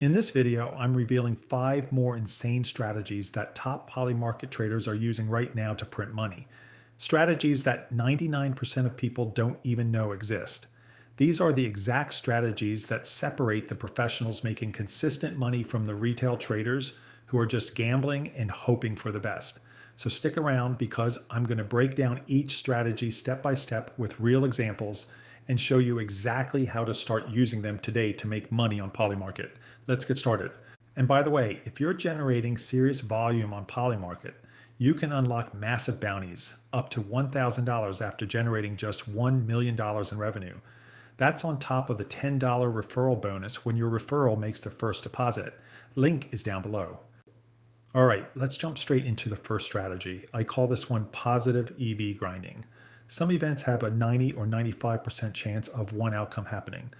In this video, I'm revealing 5 more insane strategies that top Polymarket traders are using right now to print money. Strategies that 99% of people don't even know exist. These are the exact strategies that separate the professionals making consistent money from the retail traders who are just gambling and hoping for the best. So stick around because I'm going to break down each strategy step by step with real examples and show you exactly how to start using them today to make money on Polymarket. Let's get started. And by the way, if you're generating serious volume on Polymarket, you can unlock massive bounties, up to $1,000 after generating just $1 million in revenue. That's on top of the $10 referral bonus when your referral makes the first deposit. Link is down below. All right, let's jump straight into the first strategy. I call this one positive EV grinding. Some events have a 90 or 95% chance of one outcome happening,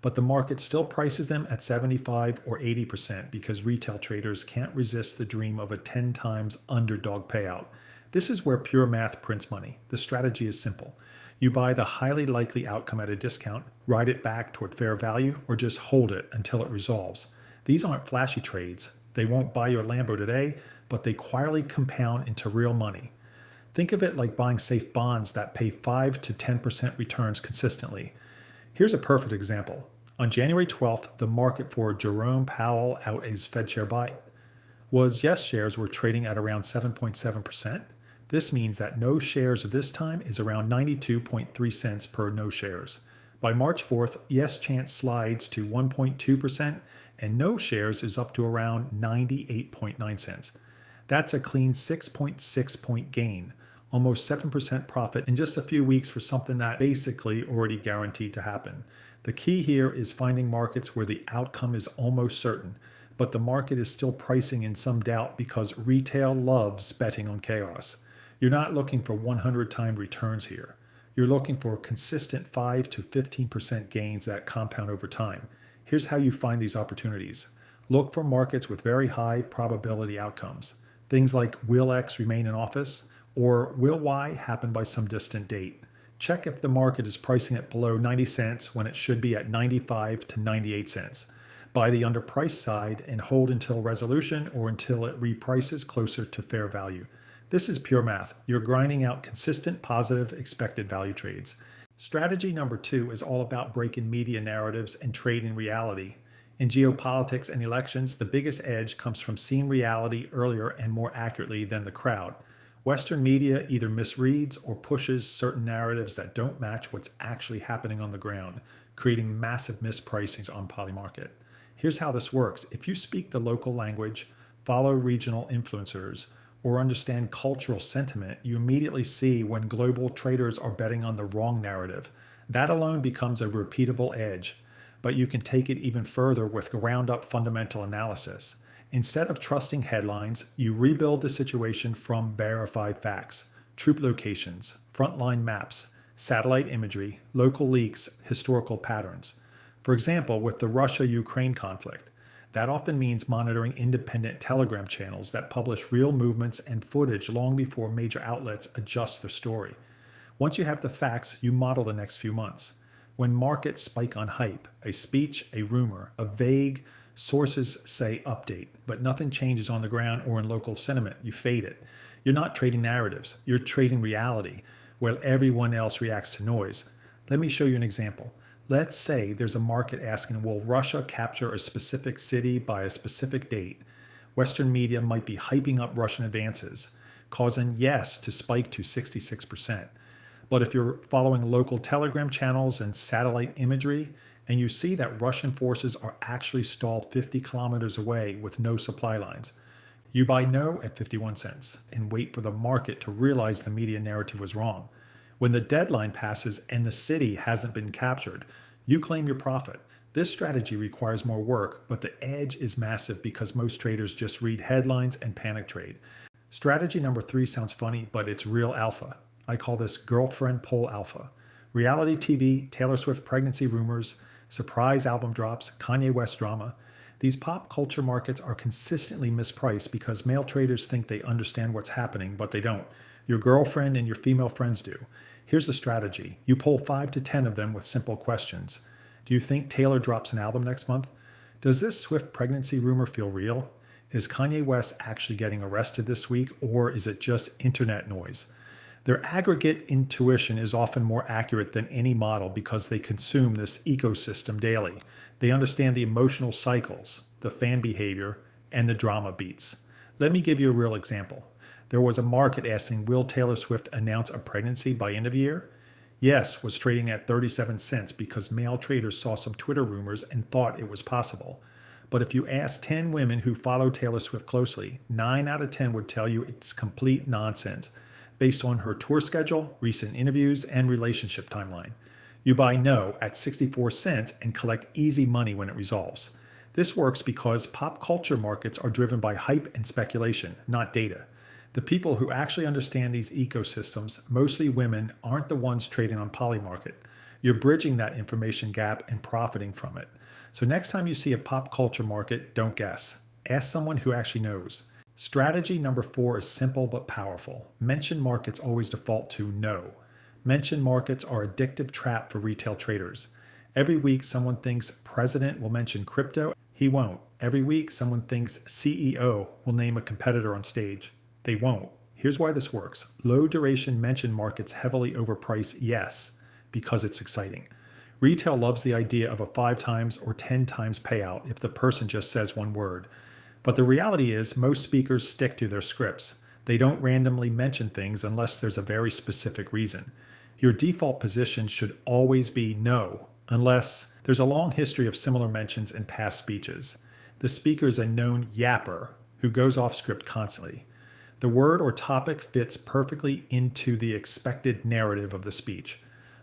but the market still prices them at 75 or 80% because retail traders can't resist the dream of a 10 times underdog payout. This is where pure math prints money. The strategy is simple. You buy the highly likely outcome at a discount, ride it back toward fair value, or just hold it until it resolves. These aren't flashy trades. They won't buy your Lambo today, but they quietly compound into real money. Think of it like buying safe bonds that pay 5 to 10% returns consistently. Here's a perfect example. On January 12th, the market for Jerome Powell out his Fed share buy was yes shares were trading at around 7.7%. This means that no shares this time is around 92.3 cents per no shares. By March 4th, yes chance slides to 1.2% and no shares is up to around 98.9 cents. That's a clean 6.6 point gain, almost 7% profit in just a few weeks for something that basically already guaranteed to happen. The key here is finding markets where the outcome is almost certain, but the market is still pricing in some doubt because retail loves betting on chaos. You're not looking for 100-time returns here. You're looking for consistent 5 to 15% gains that compound over time. Here's how you find these opportunities. Look for markets with very high probability outcomes. Things like will X remain in office or will Y happen by some distant date. Check if the market is pricing it below 90 cents when it should be at 95 to 98 cents. Buy the underpriced side and hold until resolution or until it reprices closer to fair value. This is pure math. You're grinding out consistent positive expected value trades. Strategy number 2 is all about breaking media narratives and trading reality. In geopolitics and elections, the biggest edge comes from seeing reality earlier and more accurately than the crowd. Western media either misreads or pushes certain narratives that don't match what's actually happening on the ground, creating massive mispricings on Polymarket. Here's how this works. If you speak the local language, follow regional influencers, or understand cultural sentiment, you immediately see when global traders are betting on the wrong narrative. That alone becomes a repeatable edge, but you can take it even further with ground-up fundamental analysis. Instead of trusting headlines, you rebuild the situation from verified facts, troop locations, frontline maps, satellite imagery, local leaks, historical patterns. For example, with the Russia-Ukraine conflict, that often means monitoring independent Telegram channels that publish real movements and footage long before major outlets adjust their story. Once you have the facts, you model the next few months. When markets spike on hype, a speech, a rumor, a vague sources say update, but nothing changes on the ground or in local sentiment, you fade it. You're not trading narratives, you're trading reality, while everyone else reacts to noise. Let me show you an example. Let's say there's a market asking, will Russia capture a specific city by a specific date? Western media might be hyping up Russian advances, causing yes to spike to 66%. But if you're following local Telegram channels and satellite imagery, and you see that Russian forces are actually stalled 50 kilometers away with no supply lines, you buy no at 51 cents and wait for the market to realize the media narrative was wrong. When the deadline passes and the city hasn't been captured, you claim your profit. This strategy requires more work, but the edge is massive because most traders just read headlines and panic trade. Strategy number 3 sounds funny, but it's real alpha. I call this girlfriend poll alpha. Reality TV, Taylor Swift pregnancy rumors, surprise album drops, Kanye West drama. These pop culture markets are consistently mispriced because male traders think they understand what's happening, but they don't. Your girlfriend and your female friends do. Here's the strategy. You poll 5 to 10 of them with simple questions. Do you think Taylor drops an album next month? Does this Swift pregnancy rumor feel real? Is Kanye West actually getting arrested this week, or is it just internet noise? Their aggregate intuition is often more accurate than any model because they consume this ecosystem daily. They understand the emotional cycles, the fan behavior, and the drama beats. Let me give you a real example. There was a market asking, will Taylor Swift announce a pregnancy by end of year? Yes was trading at 37 cents because male traders saw some Twitter rumors and thought it was possible. But if you ask 10 women who follow Taylor Swift closely, 9 out of 10 would tell you it's complete nonsense based on her tour schedule, recent interviews, and relationship timeline. You buy no at 64 cents and collect easy money when it resolves. This works because pop culture markets are driven by hype and speculation, not data. The people who actually understand these ecosystems, mostly women, aren't the ones trading on Polymarket. You're bridging that information gap and profiting from it. So next time you see a pop culture market, don't guess. Ask someone who actually knows. Strategy number 4 is simple but powerful. Mention markets always default to no. Mention markets are an addictive trap for retail traders. Every week someone thinks president will mention crypto. He won't. Every week someone thinks CEO will name a competitor on stage. They won't. Here's why this works. Low duration mention markets heavily overprice yes, because it's exciting. Retail loves the idea of a 5 times or 10 times payout if the person just says one word. But the reality is most speakers stick to their scripts. They don't randomly mention things unless there's a very specific reason. Your default position should always be no, unless there's a long history of similar mentions in past speeches. The speaker is a known yapper who goes off script constantly. The word or topic fits perfectly into the expected narrative of the speech.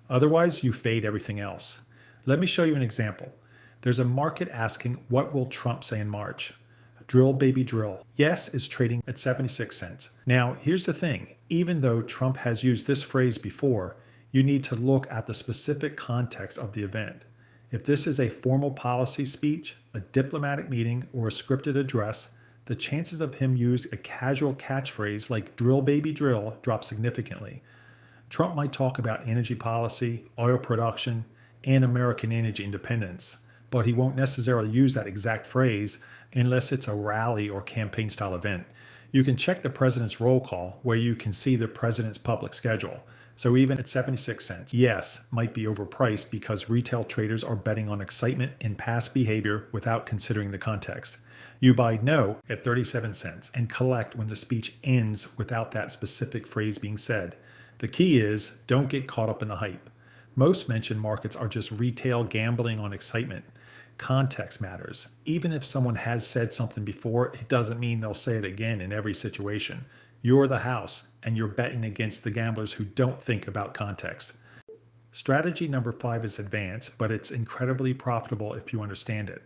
Otherwise, you fade everything else. Let me show you an example. There's a market asking, what will Trump say in March? Drill, baby, drill. Yes is trading at 76 cents. Now, here's the thing. Even though Trump has used this phrase before, you need to look at the specific context of the event. If this is a formal policy speech, a diplomatic meeting, or a scripted address, the chances of him use a casual catchphrase like drill, baby, drill drop significantly. Trump might talk about energy policy, oil production, and American energy independence, but he won't necessarily use that exact phrase unless it's a rally or campaign style event. You can check the president's roll call where you can see the president's public schedule. So even at 76 cents, yes might be overpriced because retail traders are betting on excitement and past behavior without considering the context. You buy no at 37 cents and collect when the speech ends without that specific phrase being said. The key is don't get caught up in the hype. Most mentioned markets are just retail gambling on excitement. Context matters. Even if someone has said something before, it doesn't mean they'll say it again in every situation. You're the house, and you're betting against the gamblers who don't think about context. Strategy number 5 is advanced, but it's incredibly profitable if you understand it.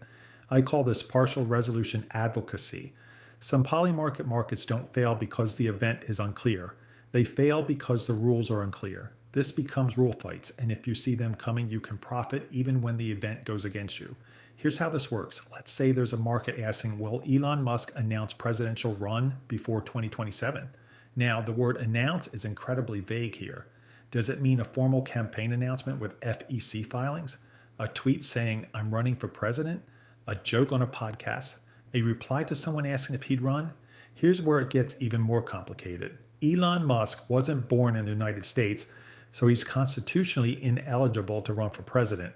I call this partial resolution advocacy. Some polymarket markets don't fail because the event is unclear. They fail because the rules are unclear. This becomes rule fights, and if you see them coming, you can profit even when the event goes against you. Here's how this works. Let's say there's a market asking, will Elon Musk announce presidential run before 2027? Now, the word announce is incredibly vague here. Does it mean a formal campaign announcement with FEC filings? A tweet saying, I'm running for president? A joke on a podcast? A reply to someone asking if he'd run? Here's where it gets even more complicated. Elon Musk wasn't born in the United States, so he's constitutionally ineligible to run for president.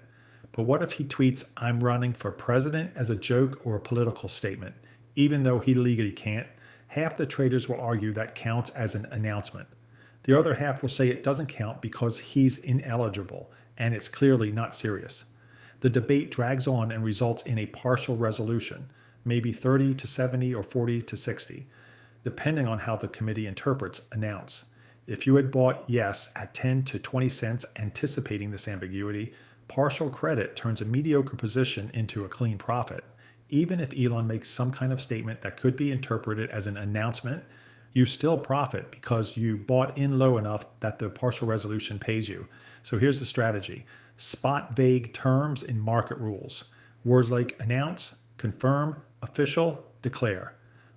But what if he tweets, I'm running for president as a joke or a political statement? Even though he legally can't, half the traders will argue that counts as an announcement. The other half will say it doesn't count because he's ineligible, and it's clearly not serious. The debate drags on and results in a partial resolution, maybe 30 to 70 or 40 to 60, depending on how the committee interprets announce. If you had bought yes at 10 to 20 cents anticipating this ambiguity, partial credit turns a mediocre position into a clean profit. Even if Elon makes some kind of statement that could be interpreted as an announcement, you still profit because you bought in low enough that the partial resolution pays you. So here's the strategy. Spot vague terms in market rules. Words like announce, confirm, official, declare.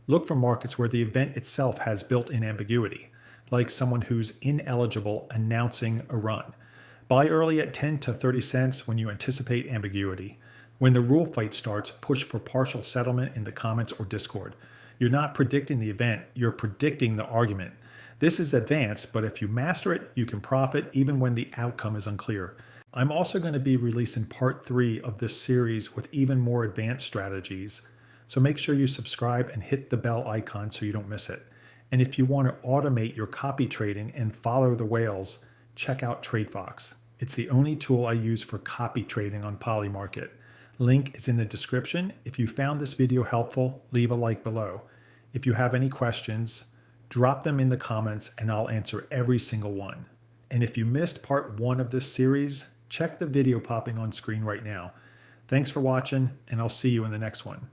Look for markets where the event itself has built-in ambiguity, like someone who's ineligible announcing a run. Buy early at 10 to 30 cents when you anticipate ambiguity. When the rule fight starts, push for partial settlement in the comments or Discord. You're not predicting the event, you're predicting the argument. This is advanced, but if you master it, you can profit even when the outcome is unclear. I'm also going to be releasing part 3 of this series with even more advanced strategies, so make sure you subscribe and hit the bell icon so you don't miss it. And if you want to automate your copy trading and follow the whales, check out TradeFox. It's the only tool I use for copy trading on Polymarket. Link is in the description. If you found this video helpful, leave a like below. If you have any questions, drop them in the comments and I'll answer every single one. And if you missed part 1 of this series, check the video popping on screen right now. Thanks for watching, and I'll see you in the next one.